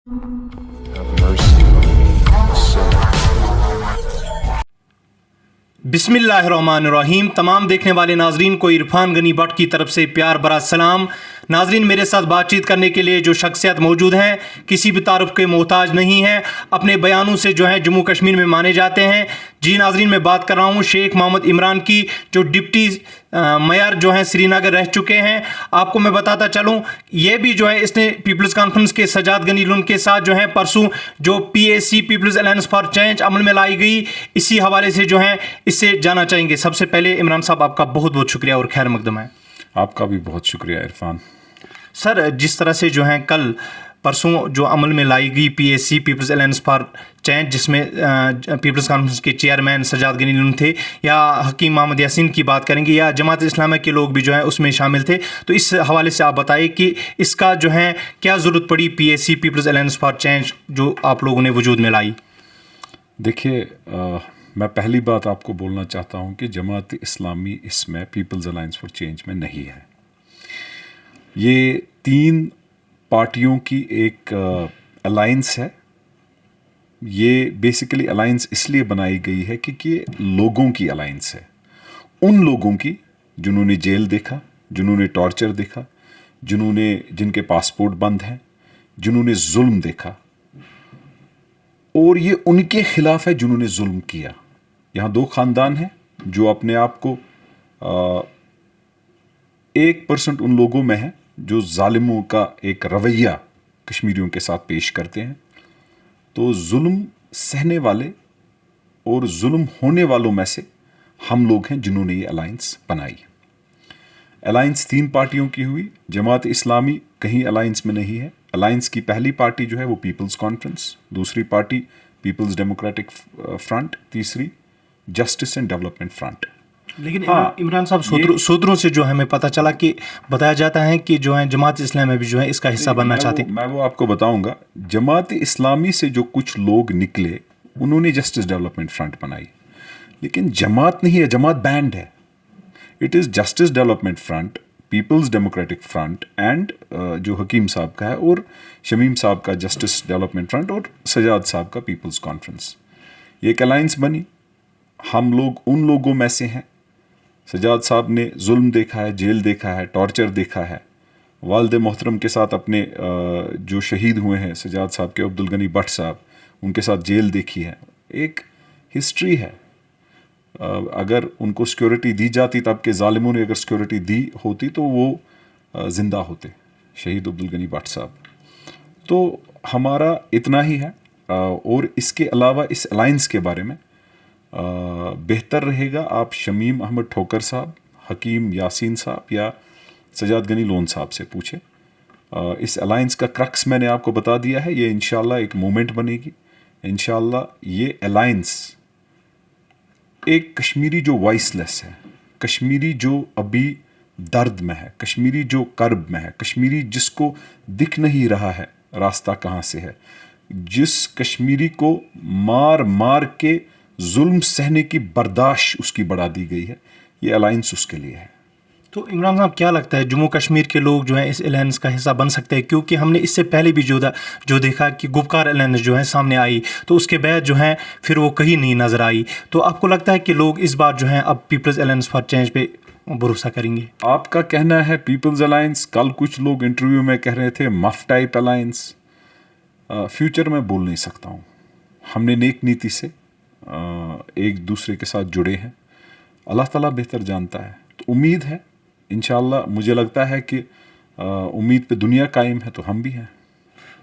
Have mercy on me, a sinner. बिस्मिल्लाहिर्रहमानिर्रहीम। तमाम देखने वाले नाजरीन को इरफान गनी भट्ट की तरफ से प्यार भरा सलाम। नाजरीन, मेरे साथ बातचीत करने के लिए जो शख्सियत मौजूद हैं किसी भी तारुफ के मोहताज नहीं हैं, अपने बयानों से जो है जम्मू कश्मीर में माने जाते हैं। जी नाजरीन, मैं बात कर रहा हूँ शेख मोहम्मद इमरान की, जो डिप्टी मेयर जो हैं श्रीनगर रह चुके हैं। आपको मैं बताता चलूँ, ये भी जो है इसने पीपल्स कॉन्फ्रेंस के सजाद गनी लुन के साथ जो है परसों जो PAC peoples alliance for change अमल में लाई गई, इसी हवाले से जो है इससे जाना चाहेंगे। सबसे पहले इमरान साहब, आपका बहुत बहुत शुक्रिया और खैर मकदम है। आपका भी बहुत शुक्रिया इरफान। सर, जिस तरह से जो है कल परसों जो अमल में लाई गई PAC peoples alliance for Change, जिसमें पीपल्स कॉन्फ्रेंस के चेयरमैन सजाद गनी लुन थे, या हकीम मोहम्मद यासीन की बात करेंगे, या जमात इस्लामी के लोग भी जो है उसमें शामिल थे, तो इस हवाले से आप बताइए कि इसका जो है क्या ज़रूरत पड़ी PAC peoples alliance for Change जो आप लोगों ने वजूद में लाई। देखिए, मैं पहली बात आपको बोलना चाहता हूँ कि जमात इस्लामी इसमें पीपल्स अलायंस फॉर चेंज में नहीं है। ये 3 पार्टियों की एक अलायंस है। ये बेसिकली अलायंस इसलिए बनाई गई है कि ये लोगों की अलायंस है, उन लोगों की जिन्होंने जेल देखा, जिन्होंने टॉर्चर देखा, जिनके पासपोर्ट बंद हैं, जिन्होंने जुल्म देखा, और ये उनके खिलाफ है जिन्होंने जुल्म किया। यहाँ 2 ख़ानदान हैं जो अपने आप को 1% उन लोगों में है जो जालिमों का एक रवैया कश्मीरियों के साथ पेश करते हैं। तो जुल्म सहने वाले और जुल्म होने वालों में से हम लोग हैं जिन्होंने ये अलायंस बनाई। अलायंस 3 पार्टियों की हुई। जमात इस्लामी कहीं अलायंस में नहीं है। अलायंस की पहली पार्टी जो है वो पीपल्स कॉन्फ्रेंस, दूसरी पार्टी पीपल्स डेमोक्रेटिक फ्रंट, तीसरी जस्टिस एंड डेवलपमेंट फ्रंट। लेकिन इमरान साहब, सूत्रों से जो हमें पता चला कि बताया जाता है कि जो है जमात इस्लामी भी जो है इसका हिस्सा बनना चाहते हैं। मैं वो आपको बताऊंगा। जमात इस्लामी से जो कुछ लोग निकले उन्होंने जस्टिस डेवलपमेंट फ्रंट बनाई, लेकिन जमात नहीं है, जमात बैंड है। It is Justice Development Front, Peoples Democratic Front and जो हकीम साहब का है, और शमीम साहब का जस्टिस डेवलपमेंट फ्रंट, और सजाद साहब का पीपल्स कॉन्फ्रेंस। ये एक अलायंस बनी। हम लोग उन लोगों में से हैं। सजाद साहब ने जुल्म देखा है, जेल देखा है, टॉर्चर देखा है। वालिद मोहतरम के साथ अपने जो शहीद हुए हैं सजाद साहब के, अब्दुल गनी भट्ट साहब, उनके साथ जेल देखी है। एक हिस्ट्री है। अगर उनको सिक्योरिटी दी जाती, तब के ज़ालिमों ने अगर सिक्योरिटी दी होती तो वो ज़िंदा होते, शहीद अब्दुल गनी भट्ट साहब। तो हमारा इतना ही है। और इसके अलावा इस अलायंस के बारे में बेहतर रहेगा आप शमीम अहमद ठोकर साहब, हकीम यासीन साहब या सजाद गनी लोन साहब से पूछे। इस अलायंस का क्रक्स मैंने आपको बता दिया है। ये इंशाल्लाह एक मूवमेंट बनेगी। इंशाल्लाह ये अलायंस एक कश्मीरी जो वॉइसलेस है, कश्मीरी जो अभी दर्द में है, कश्मीरी जो कर्ब में है, कश्मीरी जिसको दिख नहीं रहा है रास्ता कहाँ से है, जिस कश्मीरी को मार मार के जुल्म सहने की बर्दाश्त उसकी बढ़ा दी गई है, ये अलायंस उसके लिए है। तो इमरान साहब, क्या लगता है जम्मू कश्मीर के लोग जो है इस अलायंस का हिस्सा बन सकते हैं? क्योंकि हमने इससे पहले भी जो देखा कि गुपकार अलायंस जो है सामने आई, तो उसके बाद जो है फिर वो कहीं नहीं नज़र आई। तो आपको लगता है कि लोग इस बार जो है अब पीपल्स अलायंस फॉर चेंज पे भरोसा करेंगे? आपका कहना है पीपल्स अलायंस, कल कुछ लोग इंटरव्यू में कह रहे थे मफ टाइप अलायंस। फ्यूचर में बोल नहीं सकता हूँ। हमने नेक नीति से एक दूसरे के साथ जुड़े हैं। अल्लाह ताला बेहतर जानता है। तो उम्मीद है इंशाअल्लाह। मुझे लगता है कि उम्मीद पे दुनिया कायम है, तो हम भी हैं।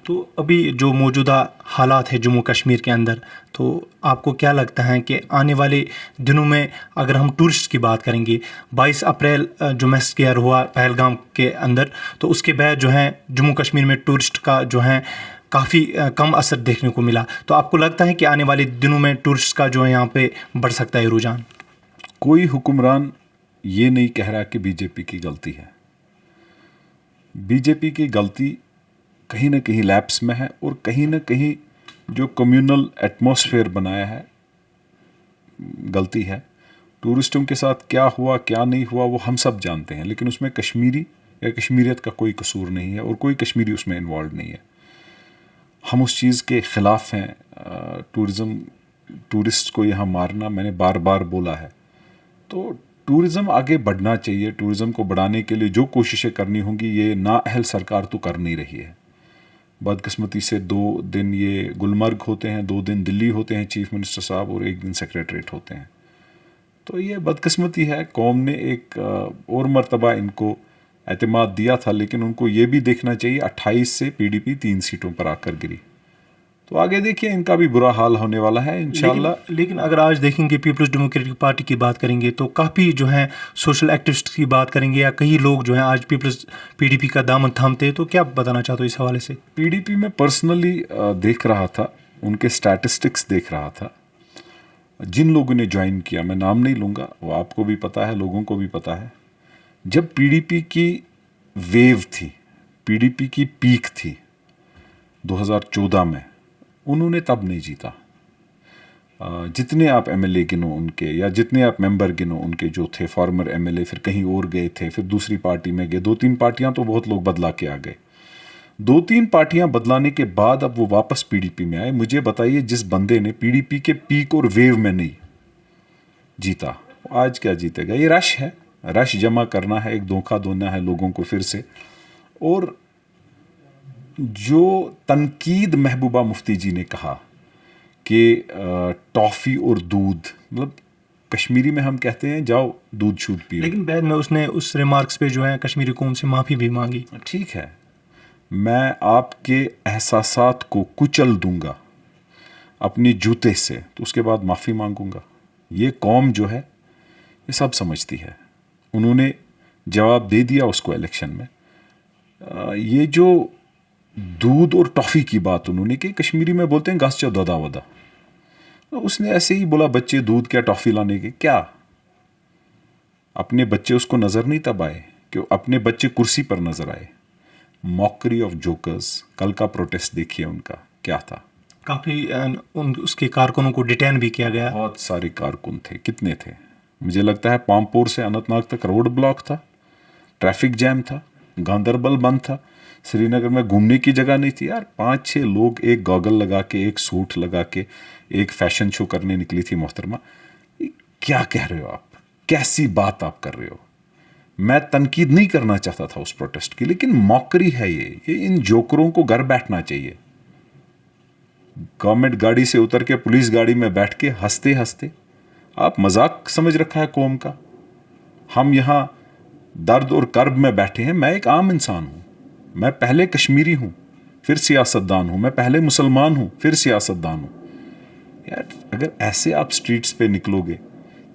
तो अभी जो मौजूदा हालात है जम्मू कश्मीर के अंदर, तो आपको क्या लगता है कि आने वाले दिनों में अगर हम टूरिस्ट की बात करेंगे, 22 अप्रैल जो मैस स्केयर हुआ पहलगाम के अंदर, तो उसके बाद जो है जम्मू कश्मीर में टूरिस्ट का जो है काफ़ी कम असर देखने को मिला। तो आपको लगता है कि आने वाले दिनों में टूरिस्ट का जो है यहाँ पे बढ़ सकता है रुझान? कोई हुक्मरान ये नहीं कह रहा कि बीजेपी की गलती है। बीजेपी की गलती कहीं ना कहीं लैप्स में है, और कहीं ना कहीं जो कम्युनल एटमॉस्फेयर बनाया है गलती है। टूरिस्टों के साथ क्या हुआ क्या नहीं हुआ वो हम सब जानते हैं, लेकिन उसमें कश्मीरी या कश्मीरियत का कोई कसूर नहीं है और कोई कश्मीरी उसमें इन्वॉल्व नहीं है। ہم اس چیز کے خلاف ہیں. ٹورسٹ کو یہاں مارنا میں نے بار بار بولا ہے. تو ٹورزم آگے بڑھنا چاہیے. ٹورزم کو بڑھانے کے لیے جو کوششیں کرنی ہوں گی یہ نااہل سرکار تو کر نہیں رہی ہے. بدقسمتی سے 2 دن یہ گلمرگ ہوتے ہیں, 2 دن دلی ہوتے ہیں چیف منسٹر صاحب, اور 1 دن سیکریٹریٹ ہوتے ہیں. تو یہ بدقسمتی ہے. قوم نے ایک اور مرتبہ ان کو اعتماد دیا تھا, لیکن ان کو یہ بھی دیکھنا چاہیے 28 سے پی ڈی پی 3 سیٹوں پر آ کر گری. تو آگے دیکھیے ان کا بھی برا حال ہونے والا ہے انشاءاللہ. لیکن اگر آج دیکھیں گے پیپلز ڈیموکریٹک پارٹی کی بات کریں گے تو کافی جو ہیں سوشل ایکٹیوسٹ کی بات کریں گے, یا کئی لوگ جو ہیں آج پی ڈی پی کا دامن تھامتے ہیں, تو کیا بتانا چاہتے ہو اس حوالے سے؟ پی ڈی پی میں پرسنلی دیکھ رہا تھا, ان کے سٹیٹسٹکس دیکھ رہا تھا. جن لوگوں نے جوائن کیا, میں نام نہیں لوں گا, وہ آپ کو بھی پتہ ہے, لوگوں کو بھی پتہ ہے. جب پی ڈی پی کی ویو تھی, پی ڈی پی کی پیک تھی 2014 میں, انہوں نے تب نہیں جیتا. جتنے آپ ایم ایل اے گنو ان کے, یا جتنے آپ ممبر گنو ان کے جو تھے فارمر ایم ایل اے, پھر کہیں اور گئے تھے, پھر دوسری پارٹی میں گئے, 2-3 پارٹیاں تو بہت لوگ بدلا کے آ گئے. 2-3 پارٹیاں بدلانے کے بعد اب وہ واپس پی ڈی پی میں آئے. مجھے بتائیے جس بندے نے پی ڈی پی کے پیک اور ویو میں نہیں جیتا, آج کیا جیتے گا؟ یہ رش ہے, رش جمع کرنا ہے, ایک دھوکہ دینا ہے لوگوں کو پھر سے. اور جو تنقید محبوبہ مفتی جی نے کہا کہ ٹافی اور دودھ, مطلب کشمیری میں ہم کہتے ہیں جاؤ دودھ شود پیو, لیکن بعد میں اس نے اس ریمارکس پہ جو ہے کشمیری قوم سے معافی بھی مانگی. ٹھیک ہے, میں آپ کے احساسات کو کچل دوں گا اپنی جوتے سے, تو اس کے بعد معافی مانگوں گا. یہ قوم جو ہے یہ سب سمجھتی ہے. انہوں نے جواب دے دیا اس کو الیکشن میں. یہ جو دودھ اور ٹافی کی بات انہوں نے کہ کشمیری میں بولتے ہیں گاس چا دادا ودا, اس نے ایسے ہی بولا بچے دودھ کیا ٹافی لانے کے, کیا اپنے بچے اس کو نظر نہیں تب آئے کہ اپنے بچے کرسی پر نظر آئے. موکری آف جوکرز. کل کا پروٹیسٹ دیکھیے ان کا کیا تھا. کافی اس کے کارکنوں کو ڈیٹین بھی کیا گیا. بہت سارے کارکن تھے. کتنے تھے؟ مجھے لگتا ہے پامپور سے اننت ناگ تک روڈ بلاک تھا, ٹریفک جیم تھا, گاندربل بند تھا, سری نگر میں گھومنے کی جگہ نہیں تھی. یار 5-6 لوگ ایک گاگل لگا کے, ایک سوٹ لگا کے, ایک فیشن شو کرنے نکلی تھی محترمہ. کیا کہہ رہے ہو آپ؟ کیسی بات آپ کر رہے ہو؟ میں تنقید نہیں کرنا چاہتا تھا اس پروٹیسٹ کی, لیکن موکری ہے یہ ان جوکروں کو گھر بیٹھنا چاہیے. گورنمنٹ گاڑی سے اتر کے پولیس گاڑی میں بیٹھ کے ہنستے ہنستے, آپ مذاق سمجھ رکھا ہے قوم کا. ہم یہاں درد اور کرب میں بیٹھے ہیں. میں ایک عام انسان ہوں, میں پہلے کشمیری ہوں پھر سیاست دان ہوں, میں پہلے مسلمان ہوں پھر سیاست دان ہوں. یار اگر ایسے آپ سٹریٹس پہ نکلو گے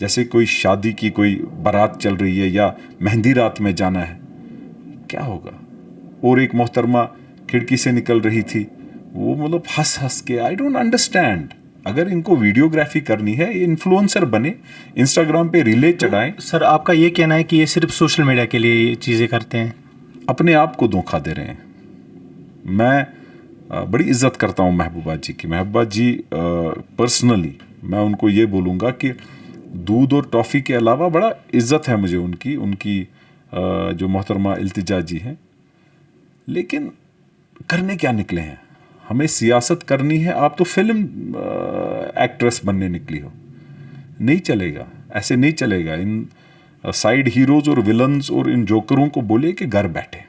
جیسے کوئی شادی کی کوئی بارات چل رہی ہے یا مہندی رات میں جانا ہے, کیا ہوگا؟ اور ایک محترمہ کھڑکی سے نکل رہی تھی, وہ مطلب ہنس ہنس کے. I don't understand. اگر ان کو ویڈیوگرافی کرنی ہے, انفلوئنسر بنے, انسٹاگرام پہ ریلے چڑھائیں. سر آپ کا یہ کہنا ہے کہ یہ صرف سوشل میڈیا کے لیے یہ چیزیں کرتے ہیں؟ اپنے آپ کو دھوکہ دے رہے ہیں. میں بڑی عزت کرتا ہوں محبوبہ جی کی. محبوبہ جی پرسنلی میں ان کو یہ بولوں گا کہ دودھ اور ٹافی کے علاوہ بڑا عزت ہے مجھے ان کی جو محترمہ التجا جی ہیں. لیکن کرنے کیا نکلے ہیں؟ ہمیں سیاست کرنی ہے. آپ تو فلم ایکٹریس بننے نکلی ہو. نہیں چلے گا, ایسے نہیں چلے گا. ان سائیڈ ہیروز اور ولنز اور ان جوکروں کو بولے کہ گھر بیٹھے.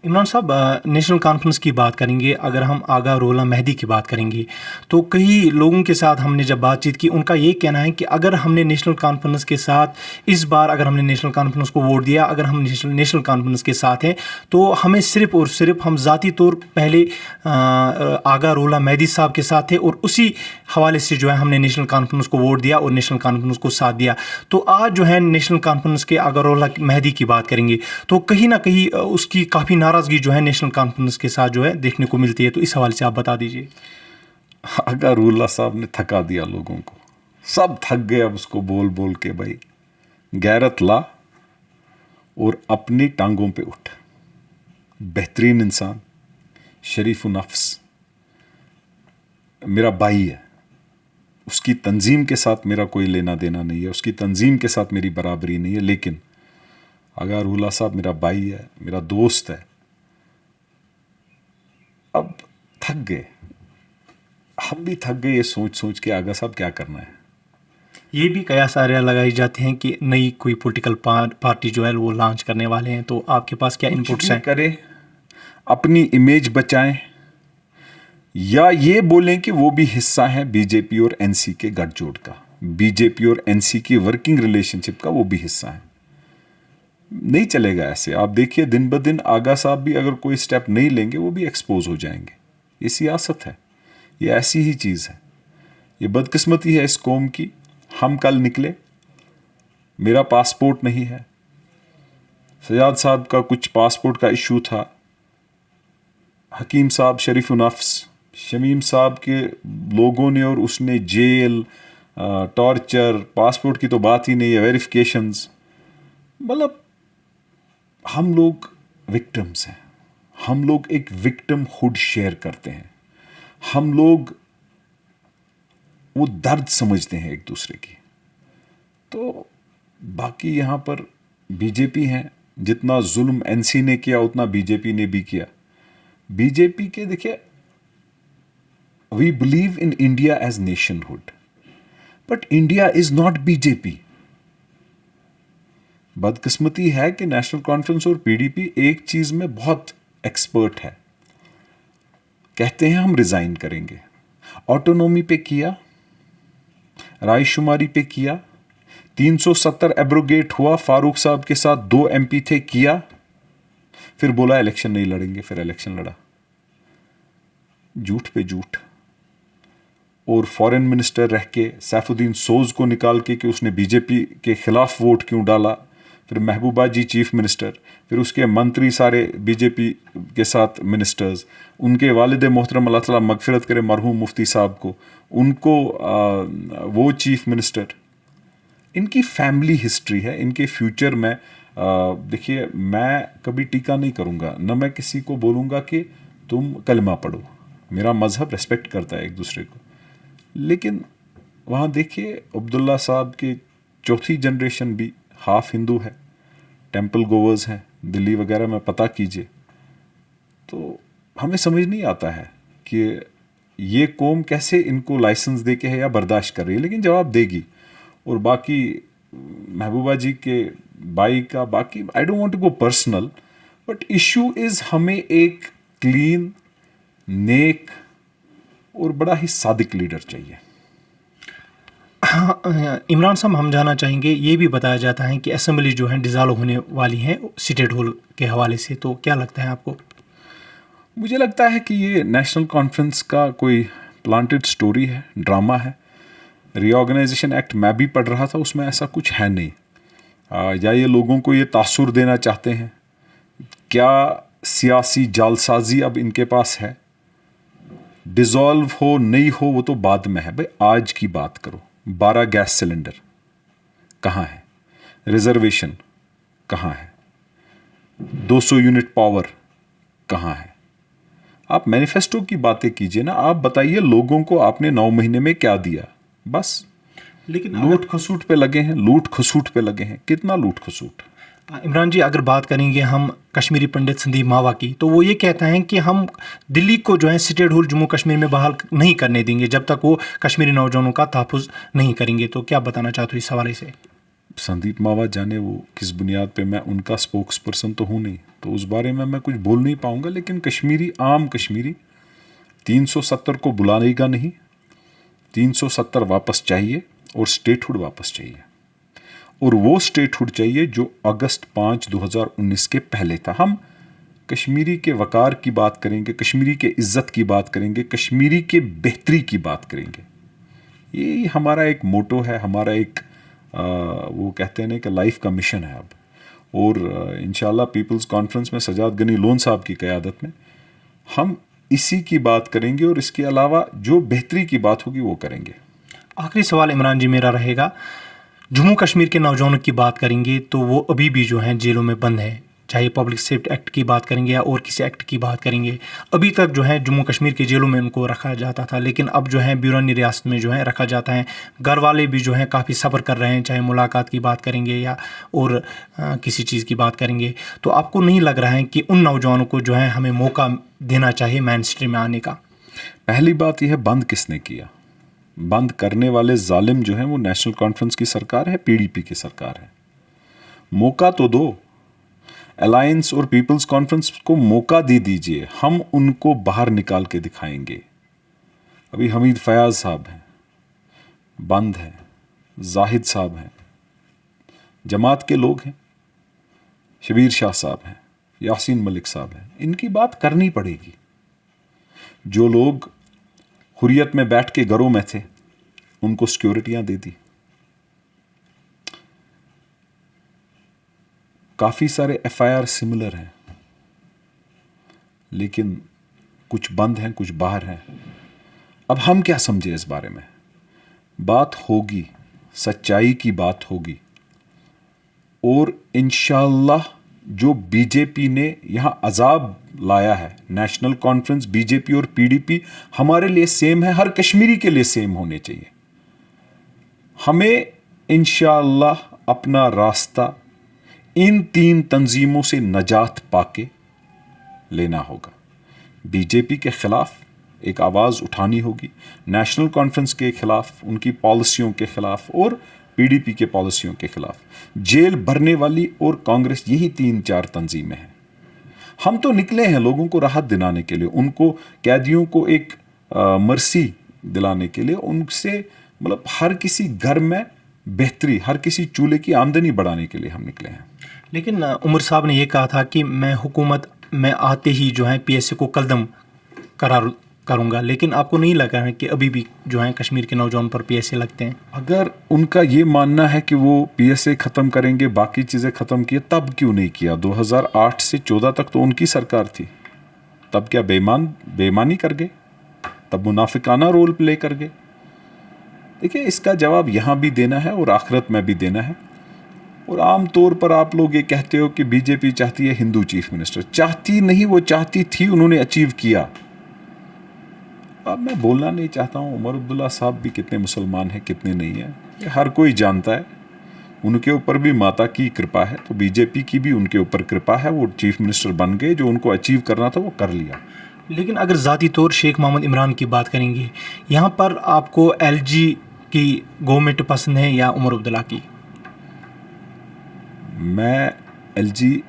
عمران صاحب نیشنل کانفرنس کی بات کریں گے, اگر ہم آغا رولا مہدی کی بات کریں گے تو کئی لوگوں کے ساتھ ہم نے جب بات چیت کی, ان کا یہ کہنا ہے کہ اگر ہم نے نیشنل کانفرنس کے ساتھ اس بار اگر ہم نے نیشنل کانفرنس کو ووٹ دیا, اگر ہم نیشنل کانفرنس کے ساتھ ہیں تو ہمیں صرف اور صرف ہم ذاتی طور پہلے آغا رولا مہدی صاحب کے ساتھ تھے اور اسی حوالے سے جو ہے ہم نے نیشنل کانفرنس کو ووٹ دیا اور نیشنل کانفرنس کو ساتھ دیا. تو آج جو ہے نیشنل کانفرنس کے آغا رولا مہدی کی بات کریں گے تو کہیں نہ کہیں اس کی کافی ناراضگی جو ہے نیشنل کانفرنس کے ساتھ جو ہے دیکھنے کو ملتی ہے. تو اس حوالے سے آپ بتا دیجیے. آغا رولا صاحب نے تھکا دیا لوگوں کو, سب تھک گئے اب اس کو بول بول کے. بھائی غیرت لا اور اپنی ٹانگوں پہ اٹھ. بہترین انسان, شریف نفس, میرا بھائی ہے. اس کی تنظیم کے ساتھ میرا کوئی لینا دینا نہیں ہے, اس کی تنظیم کے ساتھ میری برابری نہیں ہے, لیکن آغا رولا صاحب میرا بھائی ہے, میرا دوست ہے. اب थक गए, हम भी थक गए ये सोच सोच के आगा साहब क्या करना है। ये भी कयास आर्या लगाई जाती हैं कि नई कोई पॉलिटिकल पार्टी जो है वो लॉन्च करने वाले हैं, तो आपके पास क्या इनपुट्स हैं? करें, अपनी इमेज बचाएं, या ये बोलें कि वो भी हिस्सा है बीजेपी और एनसी के गठजोड़ का, बीजेपी और एनसी की वर्किंग रिलेशनशिप का वो भी हिस्सा है। नहीं चलेगा ऐसे। आप देखिए दिन ब दिन आगा साहब भी अगर कोई स्टेप नहीं लेंगे वो भी एक्सपोज हो जाएंगे। ये सियासत है, ये ऐसी ही चीज़ है, ये बदकिस्मती है इस कौम की। हम कल निकले, मेरा पासपोर्ट नहीं है, सजाद साहब का कुछ पासपोर्ट का इशू था, हकीम साहब शरीफ नफ्स, शमीम साहब के लोगों ने, और उसने जेल, टॉर्चर, पासपोर्ट की तो बात ही नहीं है, वेरिफिकेशंस, मतलब हम लोग विक्टिम्स हैं। हम लोग एक विक्टिम हुड शेयर करते हैं, हम लोग वो दर्द समझते हैं एक दूसरे की। तो बाकी यहाँ पर बीजेपी हैं, जितना जुल्म एनसी ने किया उतना बीजेपी ने भी किया। बीजेपी के देखिए, we believe in India as nationhood, but India is not BJP. बदकिस्मती है कि नेशनल कॉन्फ्रेंस और पीडीपी एक चीज में बहुत एक्सपर्ट है, कहते हैं हम रिजाइन करेंगे, ऑटोनॉमी पे किया, रायशुमारी पे किया, 370 एब्रोगेट हुआ, फारूक साहब के साथ 2 MP थे, किया, फिर बोला इलेक्शन नहीं लड़ेंगे, फिर इलेक्शन लड़ा। झूठ पे झूठ। और फॉरेन मिनिस्टर रह के सैफुद्दीन सोज को निकाल के कि उसने बीजेपी के खिलाफ वोट क्यों डाला, फिर महबूबा जी चीफ मिनिस्टर, फिर उसके मंत्री सारे बीजेपी के साथ मिनिस्टर्स, उनके वालिद मोहतरम अल्लाह ताला मगफिरत करे मरहूम मुफ्ती साहब को, उनको वो चीफ मिनिस्टर। इनकी फैमिली हिस्ट्री है, इनके फ्यूचर में देखिए, मैं कभी टीका नहीं करूँगा, न मैं किसी को बोलूँगा कि तुम कलमा पढ़ो, मेरा मज़हब रिस्पेक्ट करता है एक दूसरे को, लेकिन वहाँ देखिए अब्दुल्ला साहब के चौथी जनरेशन भी हाफ हिंदू है, टेंपल गोवर्स हैं, दिल्ली वगैरह में पता कीजिए। तो हमें समझ नहीं आता है कि ये कौम कैसे इनको लाइसेंस दे के है या बर्दाश्त कर रही है, लेकिन जवाब देगी। और बाकी महबूबा जी के भाई का, बाकी I don't want to go personal, but issue is हमें एक क्लीन, नेक और बड़ा ही सादिक लीडर चाहिए। हाँ, इमरान साहब, हम जानना चाहेंगे, ये भी बताया जाता है कि असेंबली जो है डिज़ाल्व होने वाली है स्टेट होल के हवाले से, तो क्या लगता है आपको? मुझे लगता है कि ये नेशनल कॉन्फ्रेंस का कोई प्लांटेड स्टोरी है, ड्रामा है। रीऑर्गेनाइजेशन एक्ट मैं भी पढ़ रहा था, उसमें ऐसा कुछ है नहीं। या ये लोगों को ये तासुर देना चाहते हैं, क्या सियासी जालसाजी अब इनके पास है? डिज़ोल्व हो नहीं हो वो तो बाद में है भाई, आज की बात करो। 12 गैस सिलेंडर कहाँ है? रिजर्वेशन कहाँ है? 200 यूनिट पावर कहाँ है? आप मैनिफेस्टो की बातें कीजिए ना, आप बताइए लोगों को आपने 9 महीने में क्या दिया। बस लेकिन लूट खसूट पे लगे हैं, लूट खसूट पे लगे हैं। कितना लूट खसूट? इमरान जी, अगर बात करेंगे हम कश्मीरी पंडित संदीप मावा की, तो वो ये कहता है कि हम दिल्ली को जो है स्टेट होल जम्मू कश्मीर में बहाल नहीं करने देंगे जब तक वो कश्मीरी नौजवानों का तहफ़्फ़ुज़ नहीं करेंगे। तो क्या बताना चाहते हो इस हवाले से? संदीप मावा जाने वो किस बुनियाद पे, मैं उनका स्पोक्स पर्सन तो हूँ नहीं, तो उस बारे में मैं कुछ बोल नहीं पाऊँगा। लेकिन कश्मीरी, आम कश्मीरी 370 को बुलाएगा नहीं, 370 वापस चाहिए और स्टेटहुड वापस चाहिए। और वो स्टेटहुड चाहिए जो अगस्त 5, 2019 के पहले था। हम कश्मीरी के वकार की बात करेंगे, कश्मीरी के इज़्ज़त की बात करेंगे, कश्मीरी के बेहतरी की बात करेंगे। ये हमारा एक मोटो है, हमारा एक वो कहते हैं ना कि लाइफ का मिशन है अब। और इंशाल्लाह पीपल्स कॉन्फ्रेंस में सजाद गनी लोन साहब की क़यादत में हम इसी की बात करेंगे, और इसके अलावा जो बेहतरी की बात होगी वो करेंगे। आखिरी सवाल इमरान जी मेरा रहेगा, जम्मू कश्मीर के नौजवानों की बात करेंगे तो वो अभी भी जो हैं जेलों में बंद हैं, चाहे पब्लिक सेफ्टी एक्ट की बात करेंगे या और किसी एक्ट की बात करेंगे। अभी तक जो है जम्मू कश्मीर के जेलों में उनको रखा जाता था, लेकिन अब जो है बैरूनी रियासत में जो है रखा जाता है। घर वाले भी जो है काफ़ी सब्र कर रहे हैं, चाहे मुलाकात की बात करेंगे या और किसी चीज़ की बात करेंगे। तो आपको नहीं लग रहा है कि उन नौजवानों को जो है हमें मौका देना चाहिए मेन स्ट्रीम में आने का? پہلی بات یہ ہے بند کس نے کیا؟ بند کرنے والے ظالم جو ہیں وہ نیشنل کانفرنس کی سرکار ہے، پی ڈی پی کی سرکار ہے. موقع تو دو، الائنس اور پیپلز کانفرنس کو موقع دے دیجئے، ہم ان کو باہر نکال کے دکھائیں گے. ابھی حمید فیاض صاحب ہیں، بند ہیں، زاہد صاحب ہیں، جماعت کے لوگ ہیں، شبیر شاہ صاحب ہیں، یاسین ملک صاحب ہیں. ان کی بات کرنی پڑے گی. جو لوگ حریت میں بیٹھ کے گھروں میں تھے ان کو سیکیورٹیاں دے دی. کافی سارے ایف آئی آر سملر ہیں، لیکن کچھ بند ہیں، کچھ باہر ہیں. اب ہم کیا سمجھے اس بارے میں؟ بات ہوگی، سچائی کی بات ہوگی، اور انشاءاللہ جو بی جے پی نے یہاں عذاب لایا ہے، نیشنل کانفرنس، بی جے پی اور پی ڈی پی ہمارے لیے سیم ہے، ہر کشمیری کے لیے سیم ہونے چاہیے. ہمیں انشاءاللہ اپنا راستہ ان تین تنظیموں سے نجات پا کے لینا ہوگا. بی جے پی کے خلاف ایک آواز اٹھانی ہوگی، نیشنل کانفرنس کے خلاف، ان کی پالیسیوں کے خلاف، اور پی ڈی پی کے پالیسیوں کے خلاف. جیل بھرنے والی اور کانگریس، یہی 3-4 تنظیمیں ہیں. ہم تو نکلے ہیں لوگوں کو راحت دلانے کے لیے، ان کو قیدیوں کو ایک مرسی دلانے کے لیے، ان سے مطلب ہر کسی گھر میں بہتری، ہر کسی چولہے کی آمدنی بڑھانے کے لیے ہم نکلے ہیں. لیکن عمر صاحب نے یہ کہا تھا کہ میں حکومت میں آتے ہی جو ہے پی ایس اے کو قلدم قرار کروں گا، لیکن آپ کو نہیں لگا ہے کہ ابھی بھی جو ہے کشمیر کے نوجوان پر پی ایس اے لگتے ہیں؟ اگر ان کا یہ ماننا ہے کہ وہ پی ایس اے ختم کریں گے، باقی چیزیں ختم کیے، تب کیوں نہیں کیا؟ 2008 سے 14 تک تو ان کی سرکار تھی. تب کیا بےمانی کر گئے؟ تب منافقانہ رول پلے کر گئے؟ دیکھیں، اس کا جواب یہاں بھی دینا ہے اور آخرت میں بھی دینا ہے. اور عام طور پر آپ لوگ یہ کہتے ہو کہ بی جے پی چاہتی ہے ہندو چیف منسٹر. چاہتی نہیں، وہ چاہتی تھی، انہوں نے اچیو کیا. اب میں بولنا نہیں چاہتا ہوں عمر عبداللہ صاحب بھی کتنے مسلمان ہیں، کتنے نہیں ہیں، یہ ہر کوئی جانتا ہے. ان کے اوپر بھی ماتا کی کرپا ہے، تو بی جے پی کی بھی ان کے اوپر کرپا ہے. وہ چیف منسٹر بن گئے، جو ان کو اچیو کرنا تھا وہ کر لیا. لیکن اگر ذاتی طور شیخ محمد عمران کی بات کریں گے، یہاں پر آپ کو ایل جی کی گورنمنٹ پسند ہے یا عمر عبداللہ کی؟ میں ایل جی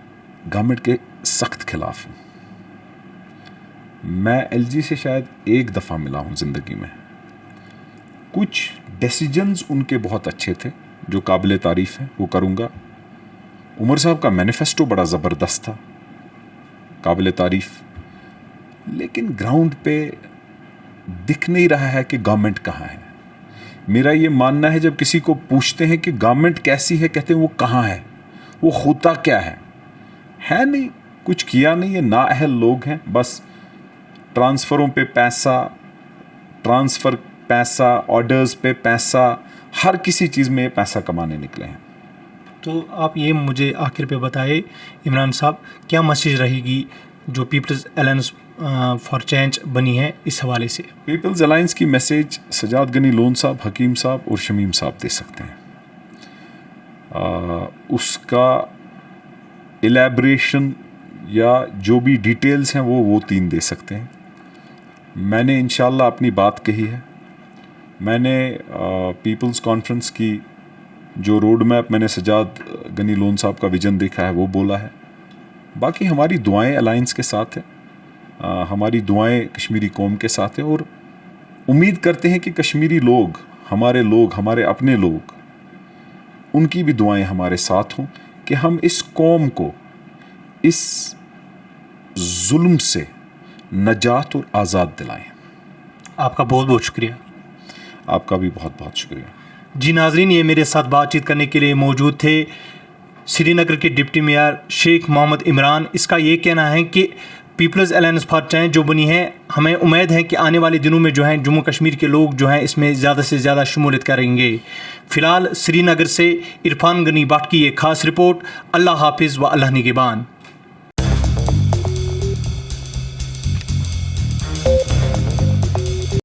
گورنمنٹ کے سخت خلاف ہوں. میں ایل جی سے شاید ایک دفعہ ملا ہوں زندگی میں. کچھ ڈیسیجنز ان کے بہت اچھے تھے جو قابل تعریف ہیں، وہ کروں گا. عمر صاحب کا مینیفیسٹو بڑا زبردست تھا، قابل تعریف. لیکن گراؤنڈ پہ دکھ نہیں رہا ہے کہ گورنمنٹ کہاں ہے. میرا یہ ماننا ہے، جب کسی کو پوچھتے ہیں کہ گورنمنٹ کیسی ہے، کہتے ہیں وہ کہاں ہے، وہ ہوتا کیا ہے نہیں، کچھ کیا نہیں ہے. نااہل لوگ ہیں، بس ٹرانسفروں پہ پیسہ، ٹرانسفر پیسہ، آرڈرز پہ پیسہ، ہر کسی چیز میں پیسہ کمانے نکلے ہیں. تو آپ یہ مجھے آخر پہ بتائے عمران صاحب، کیا میسیج رہے گی جو پیپلز الائنس فار چینج بنی ہے اس حوالے سے؟ پیپلز الائنس کی میسیج سجاد غنی لون صاحب، حکیم صاحب اور شمیم صاحب دے سکتے ہیں. اس کا الیبریشن یا جو بھی ڈیٹیلز ہیں وہ 3 دے سکتے ہیں. میں نے انشاءاللہ اپنی بات کہی ہے. میں نے پیپلز کانفرنس کی جو روڈ میپ میں نے سجاد غنی لون صاحب کا ویژن دیکھا ہے وہ بولا ہے. باقی ہماری دعائیں الائنس کے ساتھ ہیں، ہماری دعائیں کشمیری قوم کے ساتھ ہیں، اور امید کرتے ہیں کہ کشمیری لوگ، ہمارے اپنے لوگ، ان کی بھی دعائیں ہمارے ساتھ ہوں کہ ہم اس قوم کو اس ظلم سے نجات اور آزاد دلائیں. آپ کا بہت بہت شکریہ. آپ کا بھی بہت بہت شکریہ. جی ناظرین، یہ میرے ساتھ بات چیت کرنے کے لیے موجود تھے سری نگر کے ڈپٹی میئر شیخ محمد عمران. اس کا یہ کہنا ہے کہ پیپلز الائنس فار چینج جو بنی ہے، ہمیں امید ہے کہ آنے والے دنوں میں جو ہیں جموں کشمیر کے لوگ جو ہیں اس میں زیادہ سے زیادہ شمولیت کریں گے. فی الحال سری نگر سے عرفان غنی بٹ کی ایک خاص رپورٹ. اللہ حافظ و اللہ نگہبان.